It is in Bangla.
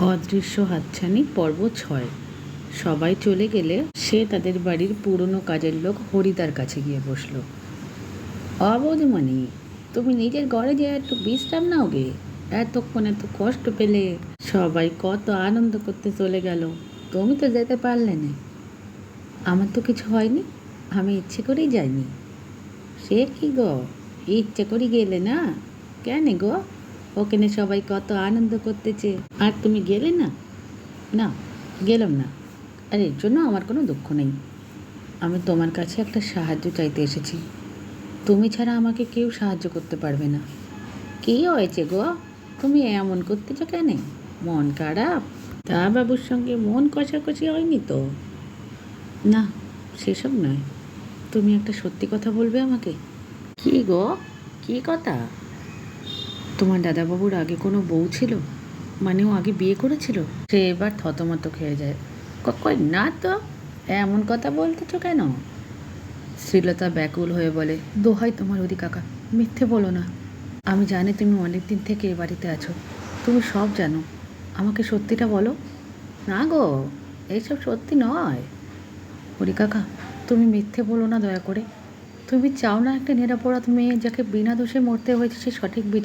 অদৃশ্য হাতছানি পর্ব ৬। সবাই চলে গেলে সে তাদের বাড়ির পুরনো কাজের লোক হরিদার কাছে গিয়ে বসল। বৌদিমণি, তুমি নিজের ঘরে যেয়ে একটু বিশ্রাম নাও গে, এতক্ষণ এত কষ্ট পেলে। সবাই কত আনন্দ করতে চলে গেল, তুমি তো যেতে পারলে না। আমার তো কিছু হয়নি, আমি ইচ্ছে করেই যাইনি। সে কি গো, ইচ্ছে করে গেলে না কেন গো? ওখানে সবাই কত আনন্দ করতেছে আর তুমি গেলে না? না, গেলাম না। আর এর জন্য আমার কোনো দুঃখ নেই। আমি তোমার কাছে একটা সাহায্য চাইতে এসেছি। তুমি ছাড়া আমাকে কেউ সাহায্য করতে পারবে না। কী হয়েছে গো, তুমি এমন করতেছো কেন? মন খারাপ? তা বাবুর সঙ্গে মন কষাকষি হয়নি তো? না, সেসব নয়। তুমি একটা সত্যি কথা বলবে আমাকে। কী গো, কী কথা? তোমার দাদাবাবুর আগে কোনো বউ ছিল? মানে ও আগে বিয়ে করেছিল? সে এবার থতমত খেয়ে যায়। কই না তো, এমন কথা বলতেছো কেন? শ্রীলতা ব্যাকুল হয়ে বলে, দোহাই তোমার হরি কাকা, মিথ্যে বলো না। আমি জানি তুমি অনেক দিন থেকে এ বাড়িতে আছো, তুমি সব জানো। আমাকে সত্যিটা বলো। না গো, এইসব সত্যি নয়। হরি কাকা, তুমি মিথ্যে বলো না দয়া করে। তুমি চাও না একটা নিরপরাধ মেয়ে যাকে বিনা দোষে মরতে হয়েছে সে সঠিক বিচার